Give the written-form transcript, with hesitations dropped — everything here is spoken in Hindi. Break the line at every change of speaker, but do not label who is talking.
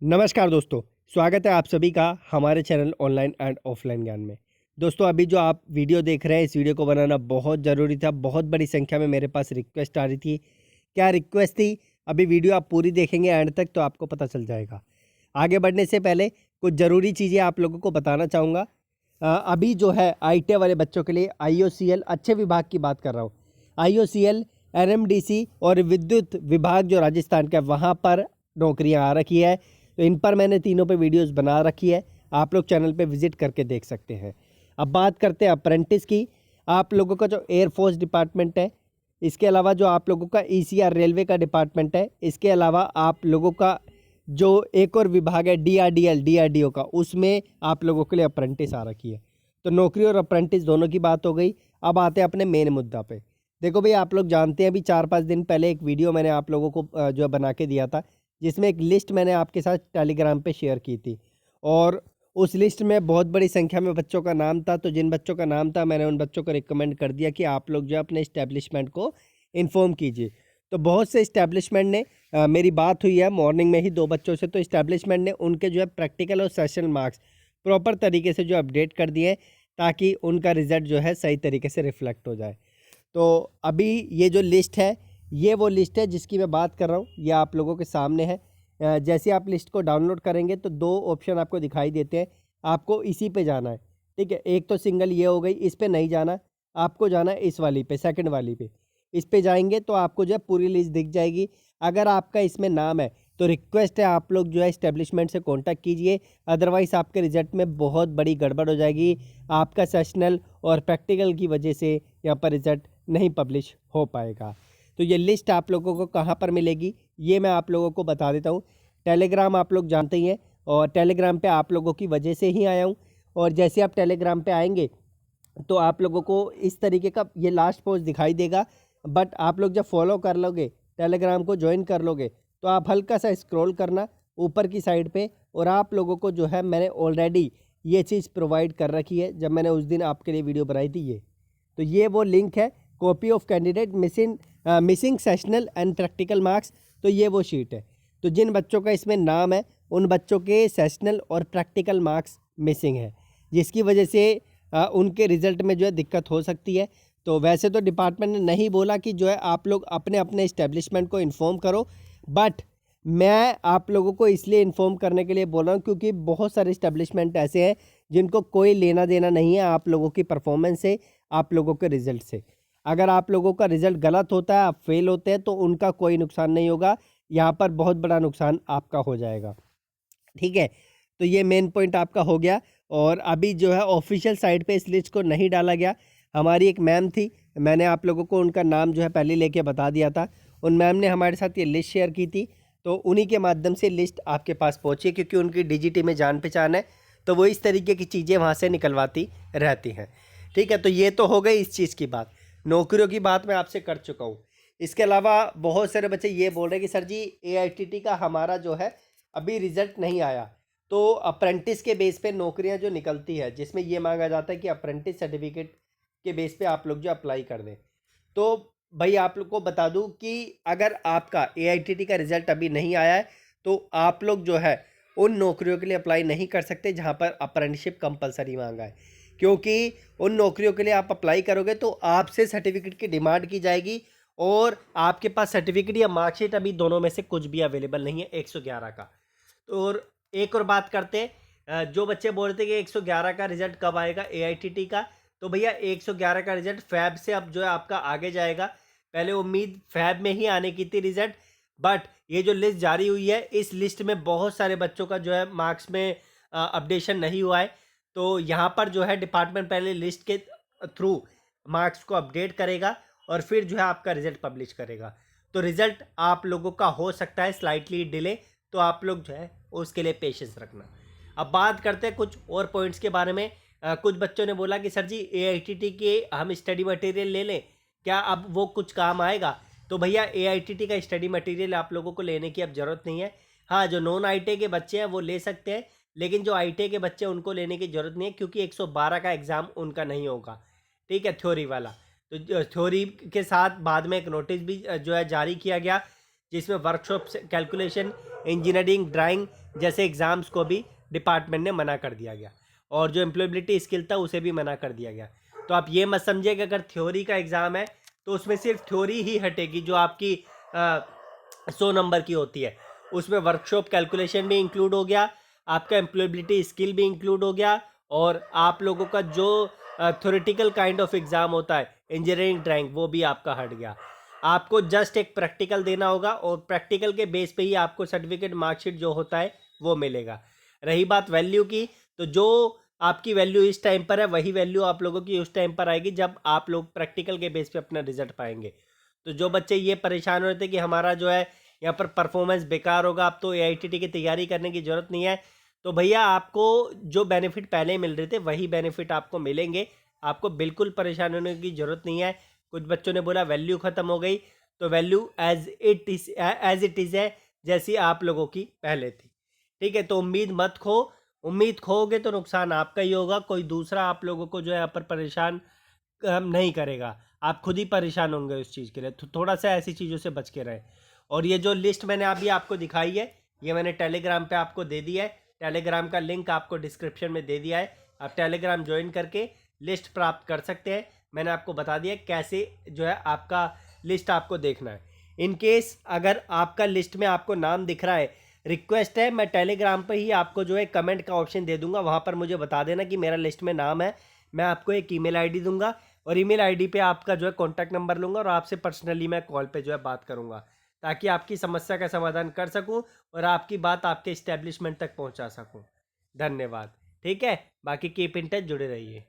नमस्कार दोस्तों, स्वागत है आप सभी का हमारे चैनल ऑनलाइन एंड ऑफलाइन ज्ञान में। दोस्तों अभी जो आप वीडियो देख रहे हैं इस वीडियो को बनाना बहुत ज़रूरी था। बहुत बड़ी संख्या में मेरे पास रिक्वेस्ट आ रही थी। क्या रिक्वेस्ट थी? अभी वीडियो आप पूरी देखेंगे एंड तक तो आपको पता चल जाएगा। आगे बढ़ने से पहले कुछ ज़रूरी चीज़ें आप लोगों को बताना चाहूँगा। अभी जो है आईटीआई वाले बच्चों के लिए आईओसीएल अच्छे विभाग की बात कर रहा हूँ। आईओसीएल, एनएमडीसी और विद्युत विभाग जो राजस्थान का है वहाँ पर नौकरियाँ आ रखी है। तो इन पर मैंने तीनों पे वीडियोस बना रखी है, आप लोग चैनल पे विजिट करके देख सकते हैं। अब बात करते हैं अप्रेंटिस की। आप लोगों का जो एयरफोर्स डिपार्टमेंट है, इसके अलावा जो आप लोगों का ईसीआर रेलवे का डिपार्टमेंट है, इसके अलावा आप लोगों का जो एक और विभाग है डीआरडीएल डीआरडीओ का, उसमें आप लोगों के लिए अप्रेंटिस आ रखी है। तो नौकरी और अप्रेंटिस दोनों की बात हो गई। अब आते हैं अपने मेन मुद्दा पे। देखो भाई, आप लोग जानते हैं अभी 4-5 दिन पहले एक वीडियो मैंने आप लोगों को जो है बना के दिया था, जिसमें एक लिस्ट मैंने आपके साथ टेलीग्राम पे शेयर की थी। और उस लिस्ट में बहुत बड़ी संख्या में बच्चों का नाम था। तो जिन बच्चों का नाम था मैंने उन बच्चों को रिकमेंड कर दिया कि आप लोग जो है अपने इस्टेब्लिशमेंट को इन्फॉर्म कीजिए। तो बहुत से इस्टेब्लिशमेंट ने मेरी बात हुई है मॉर्निंग में ही 2 बच्चों से, तो इस्टेब्लिशमेंट ने उनके जो है प्रैक्टिकल और सेशनल मार्क्स प्रॉपर तरीके से जो अपडेट कर दिए, ताकि उनका रिज़ल्ट जो है सही तरीके से रिफ्लेक्ट हो जाए। तो अभी ये जो लिस्ट है, ये वो लिस्ट है जिसकी मैं बात कर रहा हूँ, ये आप लोगों के सामने है। जैसे आप लिस्ट को डाउनलोड करेंगे तो 2 ऑप्शन आपको दिखाई देते हैं, आपको इसी पे जाना है, ठीक है। एक तो सिंगल ये हो गई, इस पे नहीं जाना, आपको जाना है इस वाली पे, सेकंड वाली पे। इस पे जाएंगे तो आपको जो है पूरी लिस्ट दिख जाएगी। अगर आपका इसमें नाम है तो रिक्वेस्ट है आप लोग जो है इस्टेब्लिशमेंट से कॉन्टैक्ट कीजिए, अदरवाइज़ आपके रिजल्ट में बहुत बड़ी गड़बड़ हो जाएगी। आपका सेशनल और प्रैक्टिकल की वजह से यहाँ पर रिजल्ट नहीं पब्लिश हो पाएगा। तो ये लिस्ट आप लोगों को कहाँ पर मिलेगी, ये मैं आप लोगों को बता देता हूँ। टेलीग्राम आप लोग जानते ही हैं, और टेलीग्राम पे आप लोगों की वजह से ही आया हूँ। और जैसे आप टेलीग्राम पे आएंगे तो आप लोगों को इस तरीके का ये लास्ट पोस्ट दिखाई देगा। बट आप लोग जब फॉलो कर लोगे, टेलीग्राम को ज्वाइन कर लोगे, तो आप हल्का सा स्क्रॉल करना ऊपर की साइड पे, और आप लोगों को जो है मैंने ऑलरेडी ये चीज़ प्रोवाइड कर रखी है जब मैंने उस दिन आपके लिए वीडियो बनाई थी। ये तो ये वो लिंक है, copy of candidate missing sessional and practical marks. तो ये वो शीट है। तो जिन बच्चों का इसमें नाम है उन बच्चों के सेशनल और प्रैक्टिकल मार्क्स मिसिंग है, जिसकी वजह से उनके रिज़ल्ट में जो है दिक्कत हो सकती है। तो वैसे तो डिपार्टमेंट ने नहीं बोला कि जो है आप लोग अपने अपने इस्टेब्लिशमेंट को इन्फॉर्म करो, बट मैं आप लोगों को इसलिए इन्फॉर्म करने के लिए बोल रहा हूँ क्योंकि बहुत सारे इस्टेब्लिशमेंट ऐसे हैं जिनको कोई लेना देना नहीं है आप लोगों की परफॉर्मेंस से, आप लोगों के रिज़ल्ट से। अगर आप लोगों का रिज़ल्ट गलत होता है, आप फेल होते हैं, तो उनका कोई नुकसान नहीं होगा, यहाँ पर बहुत बड़ा नुकसान आपका हो जाएगा, ठीक है। तो ये मेन पॉइंट आपका हो गया। और अभी जो है ऑफिशियल साइट पे इस लिस्ट को नहीं डाला गया। हमारी एक मैम थी, मैंने आप लोगों को उनका नाम जो है पहले लेके बता दिया था। उन मैम ने हमारे साथ ये लिस्ट शेयर की थी, तो उन्हीं के माध्यम से लिस्ट आपके पास पहुँची, क्योंकि उनकी डीजीटी में जान पहचान है, तो वो इस तरीके की चीज़ें वहाँ से निकलवाती रहती हैं, ठीक है। तो ये तो हो गई इस चीज़ की बात। नौकरियों की बात मैं आपसे कर चुका हूँ। इसके अलावा बहुत सारे बच्चे ये बोल रहे हैं कि सर जी एआईटीटी का हमारा जो है अभी रिजल्ट नहीं आया। तो अप्रेंटिस के बेस पे नौकरियां जो निकलती है, जिसमें ये मांगा जाता है कि अप्रेंटिस सर्टिफिकेट के बेस पे आप लोग जो अप्लाई कर दें। तो भाई आप लोग को बता दूं कि अगर आपका एआईटीटी का रिजल्ट अभी नहीं आया है तो आप लोग जो है उन नौकरियों के लिए अप्लाई नहीं कर सकते जहां पर अप्रेंटिसशिप कंपलसरी मांगा है, क्योंकि उन नौकरियों के लिए आप अप्लाई करोगे तो आपसे सर्टिफिकेट की डिमांड की जाएगी, और आपके पास सर्टिफिकेट या मार्कशीट अभी दोनों में से कुछ भी अवेलेबल नहीं है 111 का। और एक और बात करते हैं, जो बच्चे बोलते हैं कि 111 का रिजल्ट कब आएगा एआईटीटी का, तो भैया 111 का रिजल्ट फैब से अब जो है आपका आगे जाएगा। पहले उम्मीद फैब में ही आने की थी रिजल्ट, बट ये जो लिस्ट जारी हुई है, इस लिस्ट में बहुत सारे बच्चों का जो है मार्क्स में अपडेशन नहीं हुआ है। तो यहाँ पर जो है डिपार्टमेंट पहले लिस्ट के थ्रू मार्क्स को अपडेट करेगा और फिर जो है आपका रिजल्ट पब्लिश करेगा। तो रिजल्ट आप लोगों का हो सकता है स्लाइटली डिले, तो आप लोग जो है उसके लिए पेशेंस रखना। अब बात करते हैं कुछ और पॉइंट्स के बारे में। कुछ बच्चों ने बोला कि सर जी एआईटीटी के हम स्टडी मटेरियल ले लें, क्या अब वो कुछ काम आएगा? तो भैया एआईटीटी का स्टडी मटेरियल आप लोगों को लेने की अब ज़रूरत नहीं है। हाँ, जो नॉन आईटीआई के बच्चे हैं वो ले सकते हैं, लेकिन जो आईटीआई के बच्चे हैं उनको लेने की ज़रूरत नहीं है, क्योंकि 112 का एग्ज़ाम उनका नहीं होगा, ठीक है, थ्योरी वाला। तो थ्योरी के साथ बाद में एक नोटिस भी जो है जारी किया गया, जिसमें वर्कशॉप कैलकुलेशन, इंजीनियरिंग ड्राइंग, जैसे एग्ज़ाम्स को भी डिपार्टमेंट ने मना कर दिया गया, और जो एम्प्लॉयबिलिटी स्किल था उसे भी मना कर दिया गया। तो आप ये मत समझिए कि अगर थ्योरी का एग्ज़ाम है तो उसमें सिर्फ थ्योरी ही हटेगी जो आपकी 100 नंबर की होती है। उसमें वर्कशॉप कैलकुलेशन भी इंक्लूड हो गया, आपका एम्प्लॉयबिलिटी स्किल भी इंक्लूड हो गया, और आप लोगों का जो थ्योरेटिकल काइंड ऑफ एग्ज़ाम होता है इंजीनियरिंग ड्राइंग, वो भी आपका हट गया। आपको जस्ट एक प्रैक्टिकल देना होगा, और प्रैक्टिकल के बेस पे ही आपको सर्टिफिकेट मार्कशीट जो होता है वो मिलेगा। रही बात वैल्यू की, तो जो आपकी वैल्यू इस टाइम पर है वही वैल्यू आप लोगों की उस टाइम पर आएगी जब आप लोग प्रैक्टिकल के बेस पे अपना रिजल्ट पाएंगे। तो जो बच्चे ये परेशान हो रहे थे कि हमारा जो है यहाँ पर परफॉर्मेंस बेकार होगा, अब तो AITT की तैयारी करने की ज़रूरत नहीं है, तो भैया आपको जो बेनिफिट पहले मिल रहे थे वही बेनिफिट आपको मिलेंगे। आपको बिल्कुल परेशान होने की ज़रूरत नहीं है। कुछ बच्चों ने बोला वैल्यू ख़त्म हो गई, तो वैल्यू एज इट इज़ है जैसी आप लोगों की पहले थी। ठीक है, तो उम्मीद मत खो। उम्मीद खोगे तो नुकसान आपका ही होगा, कोई दूसरा आप लोगों को जो है यहाँ पर परेशान नहीं करेगा। आप खुद ही परेशान होंगे उस चीज़ के लिए। तो थोड़ा सा ऐसी चीज़ों से बच के रहें। और ये जो लिस्ट मैंने अभी आपको दिखाई है, ये मैंने टेलीग्राम पे आपको दे दिया है। टेलीग्राम का लिंक आपको डिस्क्रिप्शन में दे दिया है। आप टेलीग्राम ज्वाइन करके लिस्ट प्राप्त कर सकते हैं। मैंने आपको बता दिया कैसे जो है आपका लिस्ट आपको देखना है। इन केस अगर आपका लिस्ट में आपको नाम दिख रहा है, रिक्वेस्ट है, मैं टेलीग्राम पर ही आपको जो है कमेंट का ऑप्शन दे दूंगा, वहाँ पर मुझे बता देना कि मेरा लिस्ट में नाम है। मैं आपको एक ईमेल आईडी दूंगा, और ईमेल आईडी पे आपका जो है कॉन्टैक्ट नंबर लूँगा, और आपसे पर्सनली मैं कॉल पे जो है बात करूँगा, ताकि आपकी समस्या का समाधान कर सकूँ और आपकी बात आपके इस्टेब्लिशमेंट तक पहुँचा सकूँ। धन्यवाद। ठीक है, बाकी कीप इन टच, जुड़े रहिए।